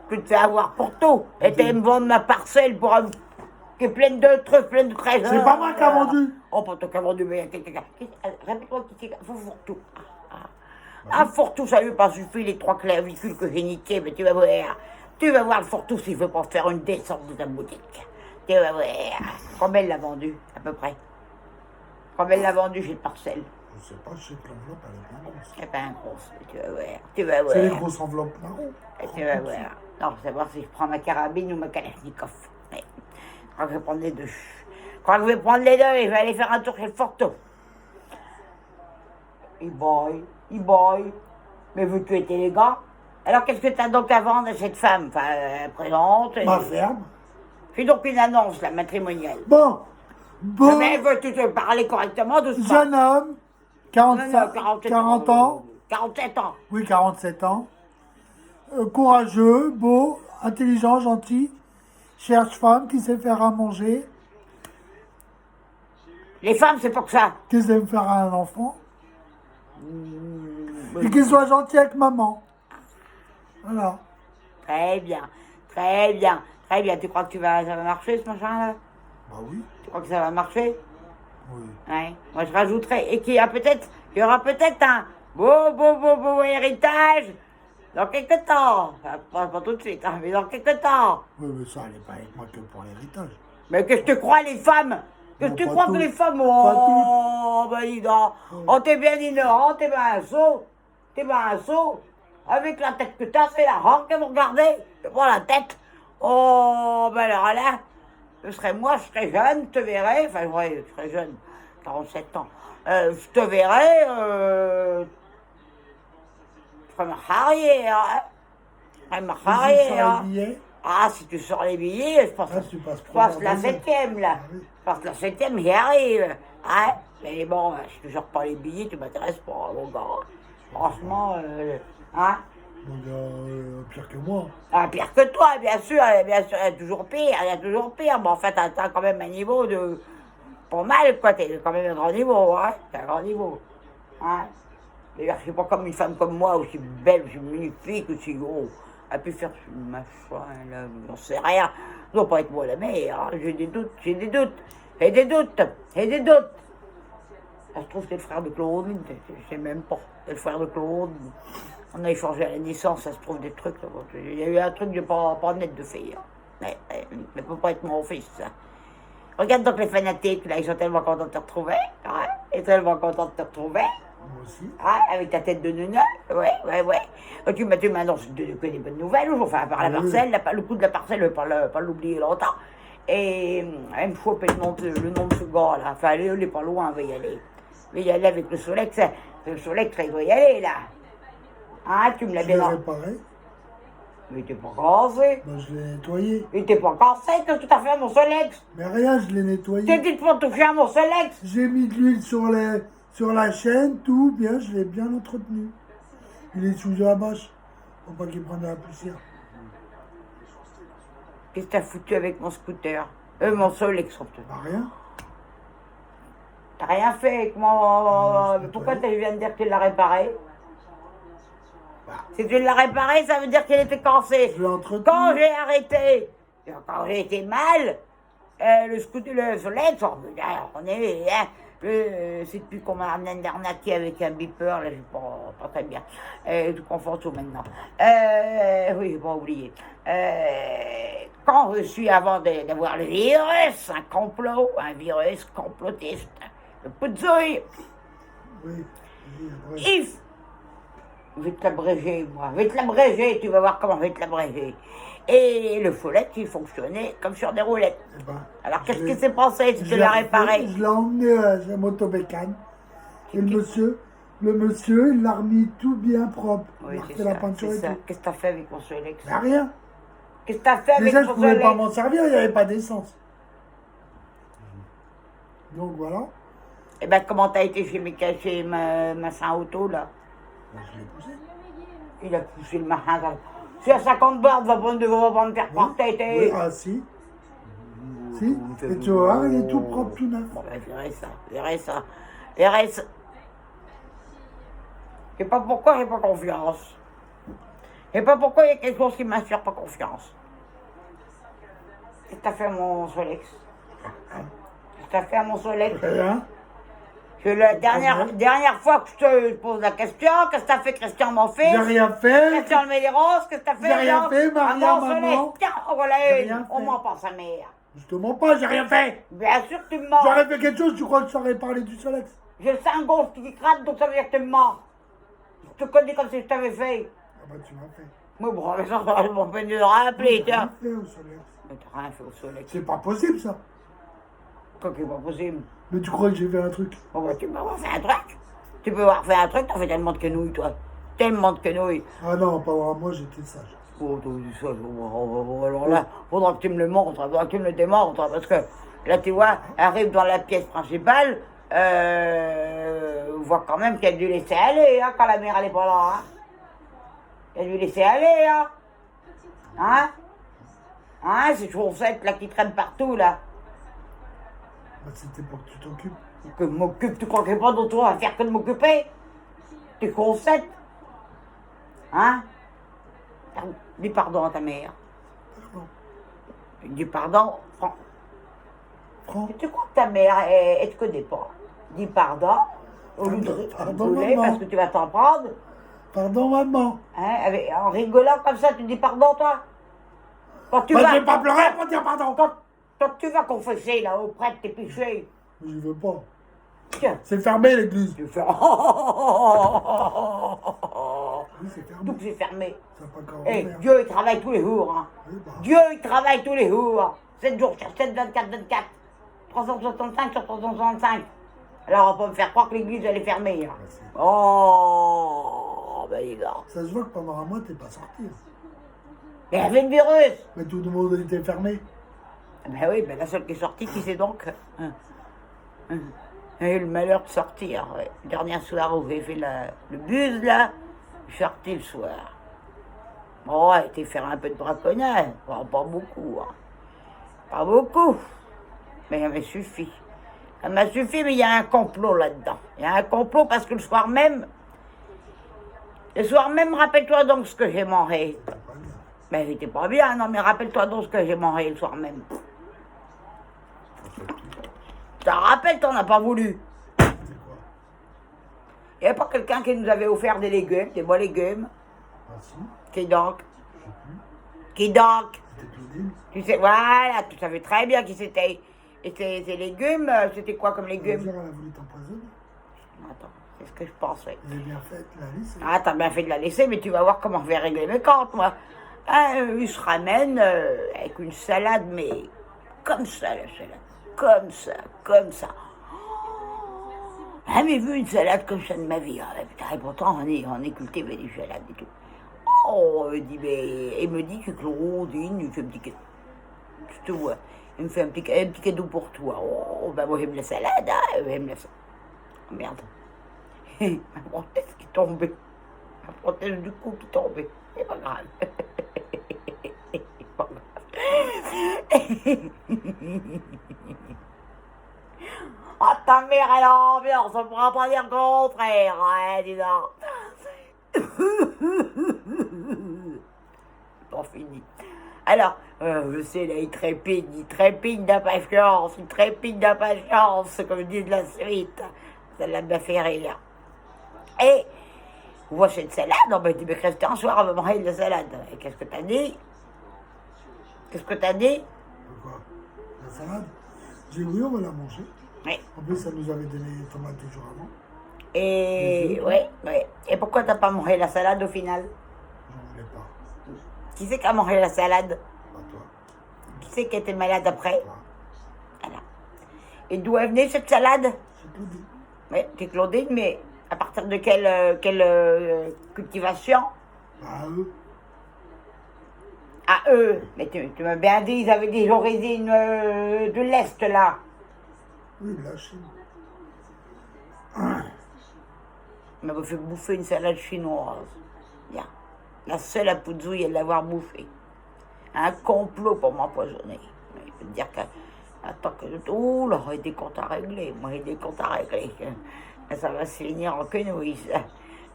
Tu te fais avoir pour tout. Et t'aimes vendre ma parcelle pour un... qui est pleine de trucs, pleine de trésors. C'est pas moi qui a vendu. Oh, pas toi qui a vendu, mais répète-moi qui c'est. Fourre-tout. Un fourre-tout, ça lui pas suffi les 3 clavicules que j'ai niquées, mais tu vas voir. Tu vas voir le fourre-tout s'il veut pas faire une descente de ta boutique. Tu vas voir. Combien elle l'a vendu, à peu près? Combien elle l'a vendu chez le parcelle? Je sais pas, je sais que l'enveloppe elle est bien grosse. C'est pas un gros, tu vas voir. Tu vas voir. C'est les grosses enveloppes marron. Tu vas voir. Non, faut savoir si je prends ma carabine ou ma kalachnikov. Ouais. Je crois que je vais prendre les deux. Je crois que je vais prendre les deux et je vais aller faire un tour chez le Forto. Il boy. Mais veux-tu être élégant? Alors qu'est-ce que tu as donc à vendre à cette femme? Enfin, présente. Ma ferme. Fais donc une annonce, la matrimoniale. Bon. Bon. Mais veux-tu te parler correctement de ça? Jeune homme. 40 ans. 47 ans. Oui, 47 ans. Courageux, beau, intelligent, gentil. Cherche femme qui sait faire à manger. Les femmes, c'est pour ça. Qui sait faire un enfant. Et qui soit gentil avec maman. Voilà. Très bien, très bien, très bien. Tu crois que ça va marcher, ce machin-là? Bah oui. Tu crois que ça va marcher? Oui. Ouais. Moi, je rajouterais. Et qu'il y aura peut-être un beau héritage dans quelques temps. Enfin, pas tout de suite, hein, mais dans quelques temps. Oui, mais ça, elle n'est pas avec moi que pour l'héritage. Mais qu'est-ce que tu crois, les femmes? Qu'est-ce Non, que tu pas crois toutes. que les femmes... Pas Oh, ben dis donc. Oh, t'es bien ignorant, t'es bien un sot. T'es bien un sot. Avec la tête que t'as, c'est la rangue que vous regardez. Je prends la tête. Oh, ben alors là, je serais jeune, je te verrais. Enfin, ouais, je serais jeune, 47 ans. Je te verrais, je ferais marche arrière, hein. Je ferais marche Sur arrière. les billets, Ah, si tu sors les billets, je passe, là, tu passes je passe la première, 7e, là. Ah oui. Je passe la 7e, j'y arrive. Hein? Mais bon, si tu sors pas les billets, tu m'intéresses pas, mon gars. Franchement, hein? donc pire que moi. Ah, pire que toi, bien sûr, il y a toujours pire, il y a toujours pire. Mais en fait, t'as quand même un niveau de... Pas mal, quoi, t'es quand même un grand niveau, hein? T'as un grand niveau. Hein? D'ailleurs, c'est pas comme une femme comme moi, aussi belle, aussi magnifique, aussi gros. Elle a pu faire ce machin, là, j'en sais rien. Ça doit pas être moi la meilleure, hein. J'ai des doutes. Ça se trouve, c'est le frère de Claudine, je sais même pas. C'est le frère de Claude. On a échangé à la naissance, ça se trouve des trucs. Là. Il y a eu un truc de pas net de fille. Mais ça peut pas être mon fils, ça. Regarde donc les fanatiques, là, ils sont tellement contents de te retrouver. Ouais, ils sont tellement contents de te retrouver. Moi aussi. Ah, avec ta tête de nana. Ouais. Et tu m'as dit maintenant, c'est que des bonnes nouvelles. Enfin, par la parcelle, le coup de la parcelle, pas l'oublier longtemps. Et elle me choper le nom de ce gars là. Enfin, elle est pas loin, on va y aller. On va y aller avec le Solex. Le Solex, il doit y aller là. Hein, tu me l'as Je l'ai bien. réparé. Mais t'es pas cassé. Ben, je l'ai nettoyé. Mais t'es pas cassé, qu'est-ce que t'as fait à mon Solex? Mais rien, je l'ai T'es nettoyé. dit de pas toucher à mon Solex. J'ai mis de l'huile sur la chaîne, tout bien, je l'ai bien entretenu. Il est sous la bâche. Faut pas qu'il prenne de la poussière. Qu'est-ce que t'as foutu avec mon scooter? Mon Solex surtout. Bah, rien. T'as rien fait avec mon... Pourquoi tu viens de dire que tu l'as réparé? Si tu l'as réparé, ça veut dire qu'il était cassé. Je l'ai entretenu. Quand j'ai arrêté, quand j'ai été mal, le scooter, le Solex, on est... Hein, c'est depuis qu'on m'a arnaqué avec un beeper, là, je pas très bien. Je confonds tout maintenant. Oui, j'ai pas oublié. Quand je suis, avant d'avoir le virus, un virus complotiste, le poutzouille, Oui. Yves, je vais te l'abréger, moi. Je vais te l'abréger, tu vas voir comment je vais te l'abréger. Et le Solex, il fonctionnait comme sur des roulettes. Eh ben, Alors, qu'est-ce qui s'est passé si tu l'as réparé? Je l'ai emmené à la motobécane. Et le monsieur, il l'a remis tout bien propre. Oui, il a c'est refait la ça, peinture c'est et ça. tout. Qu'est-ce que t'as fait avec mon Solex? Mais rien. Qu'est-ce que t'as fait avec Déjà, je mon pouvais Solex? pas m'en servir, il n'y avait pas d'essence. Donc voilà. Eh ben, comment t'as été chez Massin Auto, là? Ben, je l'ai poussé. Il a poussé le machin. C'est à 50 bornes, va pas me faire croire que t'as été... Oui, ah si. Si. Et tu vois, il est tout propre, tout neuf. Bon, ben, verrai ça. Je sais pas pourquoi j'ai pas confiance. Je sais pas pourquoi il y a quelque chose qui m'inspire pas confiance. Qu'est-ce que t'as fait à mon Solex? Qu'est-ce que t'as fait à mon Solex? Rien. La dernière fois que je te pose la question, qu'est-ce que t'as fait, Christian Monfils? J'ai rien fait. Christian Méléros, qu'est-ce que t'as fait? J'ai rien fait, Maria, à mon maman. Solex? Tiens, oh, voilà J'ai une. rien On fait. ment pas sa mère. Je te mens pas, j'ai rien fait. Bien sûr que tu me mens. J'aurais fait quelque chose, tu crois que je saurais parler du Solex? J'ai le sein gauche qui crade, donc ça veut dire que tu me mens. Je te connais comme si je t'avais fait. Ah bah tu m'as fait. Mais bon, mais ça, je m'en peine de le rappeler, J'ai rien tiens. fait au Solex. Mais t'as rien fait au Solex. C'est pas possible ça. Quoi qui est pas possible. Mais tu crois que j'ai fait un truc? Bon, bah, tu peux avoir fait un truc. Tu peux avoir fait un truc, t'as fait tellement de quenouilles, toi. Tellement de quenouilles. Ah non, pas moi, j'étais sage. Oh, t'as dit ça, alors là, faudra que tu me le montres, faudra que tu me le démontres, parce que là, tu vois, arrive dans la pièce principale, on voit quand même qu'elle a dû laisser aller, hein, quand la mère, elle est pas là, hein. Elle a dû laisser aller, hein. Hein, ces chaussettes, là, qui traînent partout, là. Bah, c'était pour que tu t'occupes. Que je m'occupe, tu crois qu'il n'y a pas d'autre chose à faire que de m'occuper? Tes chaussettes. Hein? Dis pardon à ta mère. Pardon. Dis pardon, Franck. Franck. Tu crois que ta mère, elle te connaît pas? Dis pardon, au lieu de Pardon, rigoler, maman. parce que tu vas t'en prendre. Pardon, maman. Hein, en rigolant comme ça, tu dis pardon, toi? Quand tu Bah, vas... je vais pas pleurer pour dire pardon. Quand tu vas confesser, là, auprès de tes péchés, Mais je veux pas. tiens, C'est fermé l'église. tu fais... Oui, c'est fermé. Tout c'est fermé. Ça n'a pas encore Eh, ouvert. Dieu, il travaille tous les jours, hein. Oui, bah, Dieu, il travaille tous les jours. 7 jours sur 7, 24. 365 sur 365. Alors, on peut me faire croire que l'église, elle est fermée. Hein. si. Oh, ben les gars. ça se voit que pendant un mois, t'es pas sorti. Il y avait le virus. Mais tout le monde était fermé. Ben oui, ben la seule qui est sortie, qui c'est donc J'ai eu le malheur de sortir. Ouais. Le dernier soir où j'ai fait le bus, là, je suis sorti le soir. Bon, ouais, été faire un peu de braconnage. Bon, pas beaucoup, hein. Pas beaucoup. Mais ça m'a suffi. Ça m'a suffi, mais il y a un complot là-dedans. Il y a un complot parce que le soir même, rappelle-toi donc ce que j'ai mangé. T'es pas bien. Mais j'étais pas bien, non, mais rappelle-toi donc ce que j'ai mangé le soir même. Tu te rappelles, t'en as pas voulu. C'est quoi? Il n'y avait pas quelqu'un qui nous avait offert des légumes, des bons légumes. Ah si, Qui donc? Qui donc? c'était Claudine. Tu sais, voilà, tu savais très bien qui c'était. Et ces légumes, c'était quoi comme Ça veut légumes? dire elle a voulu t'empoisonner. Attends, C'est ce que je pense, oui. J'ai bien fait de la laisser. Ah, t'as bien fait de la laisser, mais tu vas voir comment je vais régler mes comptes, moi. Ah, il se ramène avec une salade, mais comme ça, la salade. Comme ça, comme ça. Jamais vu une salade comme ça de ma vie. Ah, putain, et pourtant, on est cultivé des salades et tout. Oh, il me dit que Claudine, il fait un petit cadeau. Je te vois. Il me fait un petit cadeau pour toi. Oh, ben moi j'aime la salade, hein, j'aime la salade. Oh, merde. Ma prothèse qui est tombée. Ma prothèse du cou qui est tombée. C'est pas grave. C'est pas grave. Ah, ta mère, elle a ambiance, on ne pourra pas dire le contraire, ouais, dis donc. Bon, fini. Alors, je sais, là, il trépide d'impatience, comme dit de la suite. Ça l'a bien fait rire. Et, on voit cette salade, on m'a dit, mais Christian, ce soir, on va manger de la salade. Et qu'est-ce que t'as dit? Pourquoi? La salade? J'ai dit oui, on va la manger. Oui. En plus, ça nous avait donné les tomates des jours avant. Et, oui. Et pourquoi t'as pas mangé la salade au final? J'en voulais pas. Qui c'est qui a mangé la salade? Pas toi. Qui c'est qui était malade après? Toi. Voilà. Et d'où est venue cette salade? C'est tout dit. Oui, t'es Claudine, mais à partir de quelle cultivation? Bah, eux. Ah, eux. Mais tu m'as bien dit, ils avaient des origines de l'Est, là. Oui, la Chine. Il m'a fait bouffer une salade chinoise. Bien. La seule à Poudzouille est de l'avoir bouffée. Un complot pour m'empoisonner. Mais je peux te dire que... Attends que... Oh là, j'ai des comptes à régler. Moi, j'ai des comptes à régler. Et ça va se finir en quenouille, ça.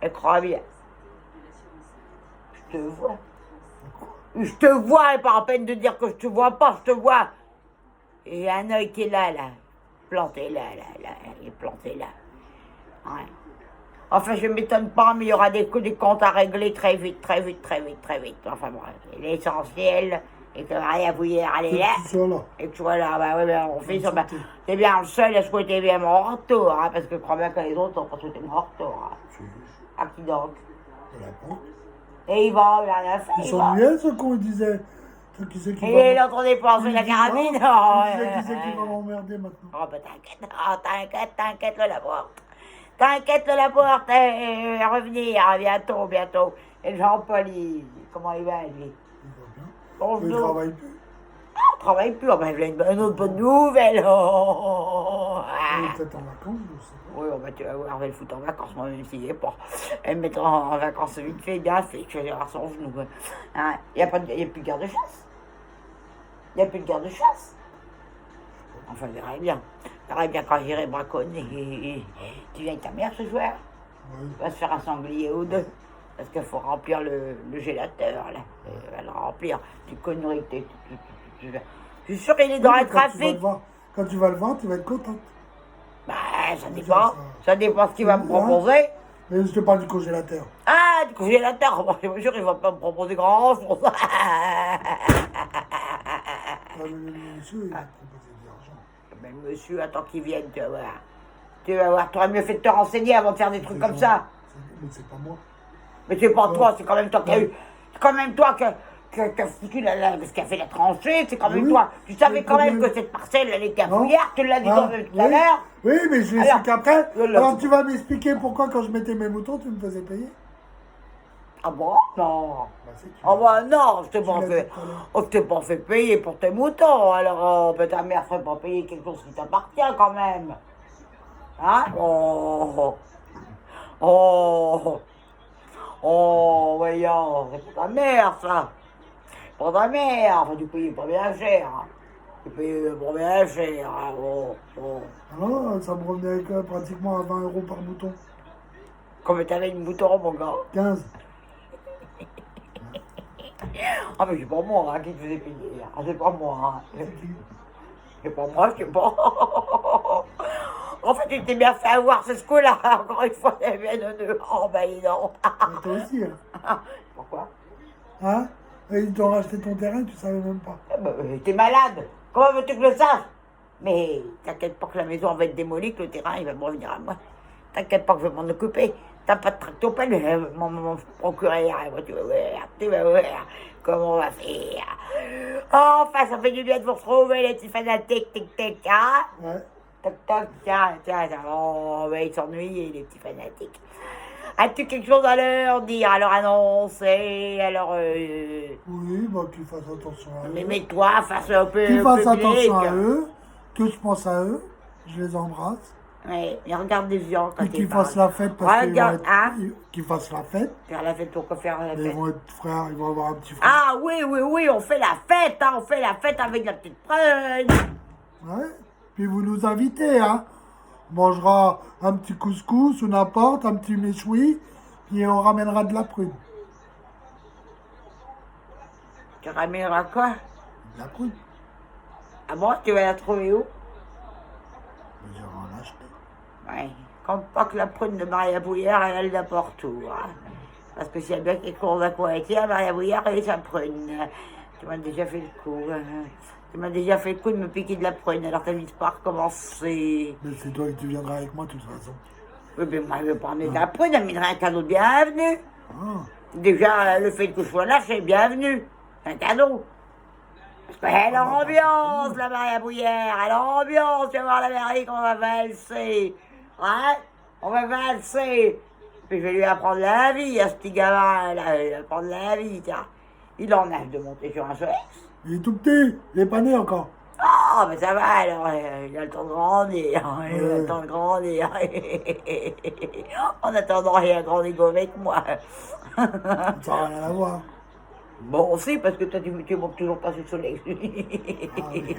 Elle croit bien. Je te vois. Je te vois, et pas en peine de dire que je te vois pas, je te vois. Et un œil qui est là. Planté là, il est planté là. Ouais. Enfin, je ne m'étonne pas, mais il y aura des comptes à régler très vite. Enfin bon, l'essentiel, et que Maria Bouillère, elle est là. Que tu sois là. Et que tu sois là, bah oui, ben, on fait ça. Bah, c'est bien le seul à souhaiter bien mon retour, hein, parce que je crois bien que les autres n'ont pas souhaité mon retour. Hein. Si. À qui donc? De la porte. Et il va, il a fait. Ils sont muets, ce qu'on disait. Qui c'est qui Et va... il est en train de dépenser la carabine. Qui c'est qui va m'emmerder maintenant? Oh, ben t'inquiète, le Laporte. T'inquiète, le Laporte, revenir, bientôt. Et Jean-Paul, comment il va, lui? Il va bien. Bonjour. Il ne travaille plus. On travaille plus, oh, ben, il y a une autre bonne nouvelle. Oh. Il est peut-être en vacances, je sais pas. Oui, ben, tu vas voir, je vais le foutre en vacances, moi, même s'il n'est pas. Elle me mettra en vacances vite fait, bien fait, je vais voir son genou. Hein, il n'y a plus de garde-chasse. Il n'y a plus de garde-chasse. Enfin, je verrai bien. Je verrai bien quand j'irai braconner. Tu viens avec ta mère ce soir? Oui. On va se faire un sanglier ou deux. Parce qu'il faut remplir le gélateur, là. On va le remplir. Tu conneries. Je suis sûr qu'il est dans le trafic. Quand tu vas le voir, tu vas être contente. Bah, ça dépend. Ça dépend ce qu'il va me proposer. Mais je te parle du congélateur. Ah, du congélateur. Bon, je suis sûr qu'il ne va pas me proposer grand-chose. Le monsieur, il va te proposer de l'argent. Mais monsieur, attends qu'il vienne, tu vas voir. Tu vas voir, tu aurais mieux fait de te renseigner avant de faire des trucs comme ça. Mais c'est pas moi. Mais c'est pas toi, c'est quand même toi qui as eu. C'est quand même toi qui a foutu parce qui a fait la tranchée, c'est quand même toi. Tu savais quand même que cette parcelle, elle était à Fouillard, tu l'as dit tout à l'heure. Oui, mais je sais qu'après. Alors tu vas m'expliquer pourquoi quand je mettais mes moutons, tu me faisais payer? Ah bon? Non. Ah bah non, je t'ai pas fait payer pour tes moutons. Alors, ta mère ne ferait pas payer quelque chose qui t'appartient quand même. Hein? Oh, voyons, c'est pour ta mère, ça. Pour ta mère, enfin, tu payes pas bien cher. Hein. Tu payes pas bien cher. Hein. Alors, ça me revenait pratiquement à 20 € par mouton. Comme t'avais une mouton, mon gars? 15. Ah, mais c'est pas moi hein, qui te faisait payer. Ah, c'est pas moi. Hein. C'est pas moi, c'est pas. En fait, tu t'es bien fait avoir ce coup-là. Encore une fois, elle vient de. Oh, ben non. Toi aussi, hein. Pourquoi? Hein? Et ils t'ont racheté ton terrain, tu savais même pas. T'es malade. Comment veux-tu que je le sache? Mais t'inquiète pas que la maison va être démolie, que le terrain, il va me revenir à moi. T'inquiète pas que je vais m'en occuper. T'as pas de tractopelle, mon procureur, tu vas voir comment on va faire. Enfin, ça fait du bien de vous retrouver, les petits fanatiques, tic-tac, hein? Ouais. Toc-toc, tiens, on va s'ennuyer, les petits fanatiques. As-tu quelque chose à leur dire, à leur annoncer, à leur... Oui, bah qu'ils fassent attention à Mais eux. mets-toi face un peu Qu'ils au fassent public. attention à eux, que je pense à eux, je les embrasse. Ouais, mais regarde les gens quand Puis ils qu'ils parlent. fassent la fête parce qu'ils vont Regarde, être. hein? Qu'ils fassent la fête. Faire la fête, pourquoi faire la Ils fête? vont être frères, ils vont avoir un petit frère. Ah oui, oui, oui, on fait la fête, hein, on fait la fête avec la petite prune. Ouais. Puis vous nous invitez, hein. On mangera un petit couscous ou n'importe, un petit méchoui, puis on ramènera de la prune. Tu ramèneras quoi? De la prune. Ah bon, tu vas la trouver où? Mais j'irai en acheter. Ouais, comme pas que la prune de Maria Bouillard, elle n'importe où. Hein. Parce que s'il y a bien quelque chose à quoi être, Maria Bouillard, elle est sa prune. Tu m'as déjà fait le coup. Tu m'as déjà fait le coup de me piquer de la prune, alors t'invites pas à recommencer. Mais c'est toi que tu viendras avec moi de toute façon. Oui, mais moi, je vais prendre de la prune, elle m'aiderait un cadeau de bienvenue. Ah. Déjà, le fait que je sois là, c'est bienvenu. C'est un cadeau. Parce qu'elle a l'ambiance, la Maria Bouillère. Elle a l'ambiance. Tu vas voir l'Amérique, on va valser. Ouais, on va valser. Puis je vais lui apprendre la vie à ce petit gamin-là. Il va apprendre la vie, tiens. Il en a de monter sur un soleil. Il est tout petit, il est pas né encore. Oh, mais ça va, alors, il a le temps de grandir. Il a le Ouais. temps de grandir. En attendant, il a grandi avec moi. Ça n'a rien à voir. Bon, aussi, parce que toi, tu montes toujours pas sur le soleil. Ah oui.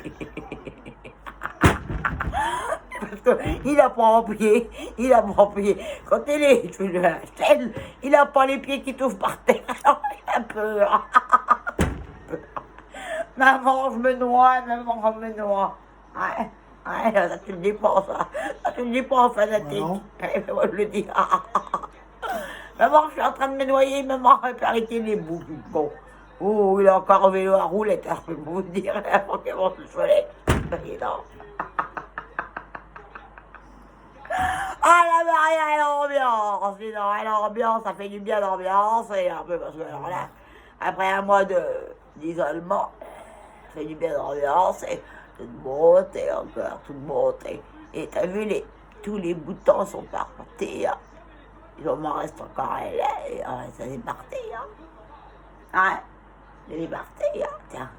Parce qu'il a pas en pied, il a pas en pied. Quand il est sur la chaîne, il a pas les pieds qui touchent par terre, alors il a peur. Maman, je me noie, maman, je me noie. Ouais, ouais, ça tu le dis pas, ça. Ça tu le dis pas, fanatique. Non. Moi, je le dis. Maman, je suis en train de me noyer, maman, elle peut arrêter les bouts, du con. Oh, il a encore un vélo à roulette, je peux vous dire, avant qu'il monte le soleil. Non. Ah, la Maria, elle a l'ambiance, dis donc, elle a l'ambiance, ça fait du bien l'ambiance, et un peu parce que alors là, après un mois d'isolement, ça fait du bien l'ambiance, et toute beauté encore, toute beauté. Et t'as vu, tous les boutons sont partis, hein. Il m'en reste encore un là, et ça est parti, hein. Ouais, il est parti, hein, tiens.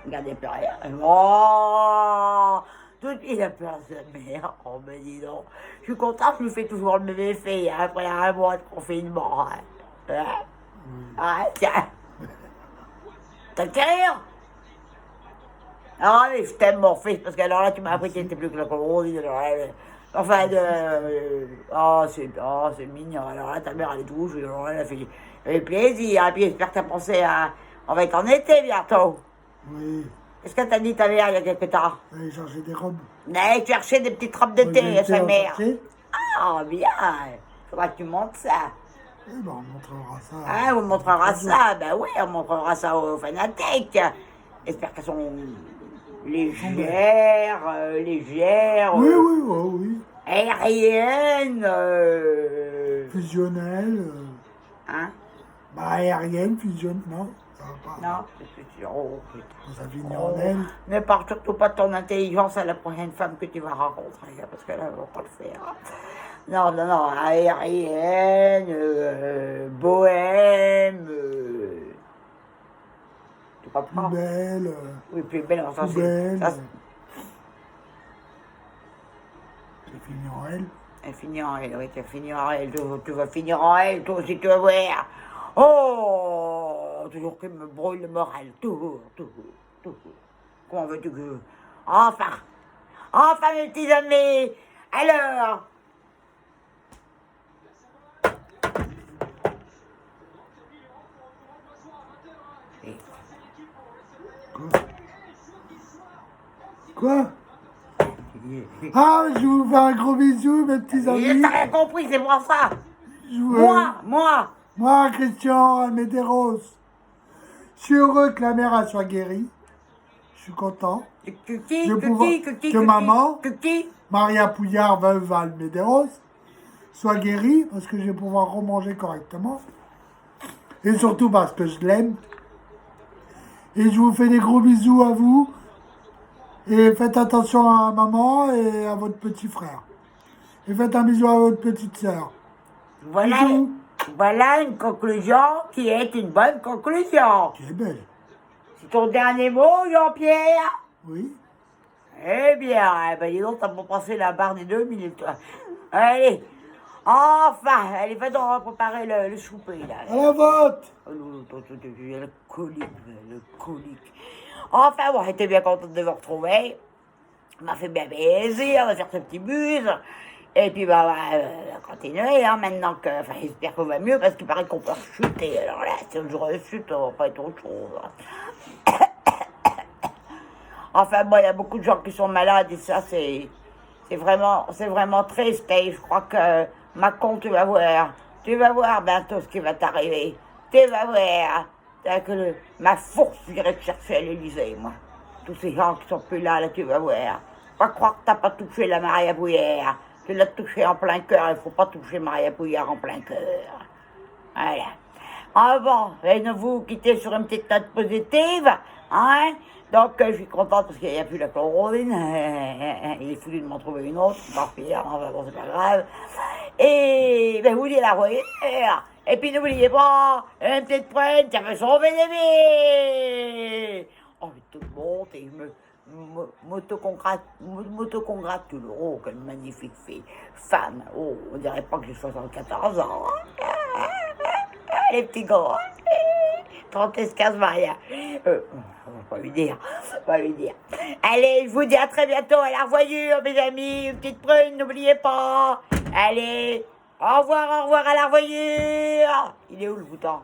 Regardez plus rien. Oh, tout de suite, il a peur de sa mère. Oh, mais dis donc. Je suis content, je lui fais toujours le même effet hein, après un mois de confinement. Hein. Ouais, tiens. T'as fait rire? Ah oui, je t'aime mon fils, parce que alors là, tu m'as appris que t'étais plus que la colombe. Enfin, c'est mignon. Alors là, ta mère, elle est douce, alors elle a fait plaisir. Et puis, j'espère que t'as pensé à... On va être en été bientôt. Oui. Qu'est-ce que t'as dit ta mère il y a quelque temps? Allez chercher des robes. Allez chercher des petites robes d'été à sa mère. Et Ah, bien. Faudra que tu montres ça. ben, on montrera ça. Ah, on montrera ça. Ben oui, on montrera ça aux fanatiques. J'espère qu'elles sont légères, Oui, oui, oui, oui. aériennes. Fusionnelle. Hein? Bah, aérienne, fusionnelle. Non, ça va pas. Non, c'est oh, putain. Ça finit en aile. Ne parle surtout pas de ton intelligence à la prochaine femme que tu vas rencontrer, parce qu'elle ne va pas le faire. Non, non, non, aérienne, bohème, tu comprends? Plus belle. Oui, plus belle, enfin, Poubelle. ça, C'est fini en elle. elle finit en elle, oui, tu vas finir en elle, tu vas finir en elle, toi aussi tu vas voir. Oh, toujours qu'il me brûle le moral, toujours. Comment veux-tu que... Enfin, mes petits amis, alors... Quoi? Ah, je vous fais un gros bisou, mes petits amis. T'as rien compris, c'est pour ça. Je vous- Moi, Christian Medeiros, je suis heureux que la mère elle soit guérie. Je suis content. Cuqui, Je vais pouvoir- cuqui, que maman- cuqui. Maria Pouillard, veuve Almédéros, soit guérie parce que je vais pouvoir remanger correctement. Et surtout parce que je l'aime. Et je vous fais des gros bisous à vous. Et faites attention à maman et à votre petit frère. Et faites un bisou à votre petite sœur. Voilà, Bisous. voilà une conclusion qui est une bonne conclusion. Qui est belle. C'est ton dernier mot, Jean-Pierre? Oui. Eh bien, dis donc, t'as pas passé la barre des 2 minutes. Allez, enfin, allez, va donc préparer le souper, là. À la vote. Oh, non, attends, le colique. Enfin, bon, j'étais bien contente de vous retrouver. Ça m'a fait bien plaisir de faire ce petit buse. Et puis, on va continuer, hein, maintenant que... Enfin, j'espère qu'on va mieux, parce qu'il paraît qu'on peut chuter. Alors là, si le jour de chute, on va pas être autre chose. Enfin, bon, il y a beaucoup de gens qui sont malades, et ça, c'est vraiment triste. Et je crois que, Macron, tu vas voir bientôt ce qui va t'arriver. Tu vas voir. Ma force irait te chercher à l'Élysée, moi. Tous ces gens qui sont plus là, tu vas voir. Pas croire que t'as pas touché la Maria Bouillère. Tu l'as touché en plein cœur, il faut pas toucher Maria Bouillère en plein cœur. Voilà. Ah bon, et ne vous quittez sur une petite note positive, hein. Donc, je suis contente parce qu'il n'y a plus la chlorine. Il est foutu de m'en trouver une autre, pas pire, enfin bon, c'est pas grave. Et vous dites la voyez. Et puis n'oubliez pas, une petite pointe, ça fait sauver des vies. Oh, mais tout le monde, et je m'autocongratule. Oh, quelle magnifique fille. Femme. Oh, on dirait pas que j'ai 74 ans. Les petits gars. 30-15 Maria. On va pas lui dire. Allez, je vous dis à très bientôt. À la revoyure, mes amis. Une petite prune, n'oubliez pas. Allez, au revoir, à la revoyure. Il est où le bouton?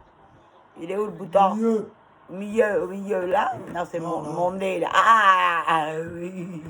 Mieux. Au milieu, là. Non, c'est Non, non. mon nez, là. Ah, oui.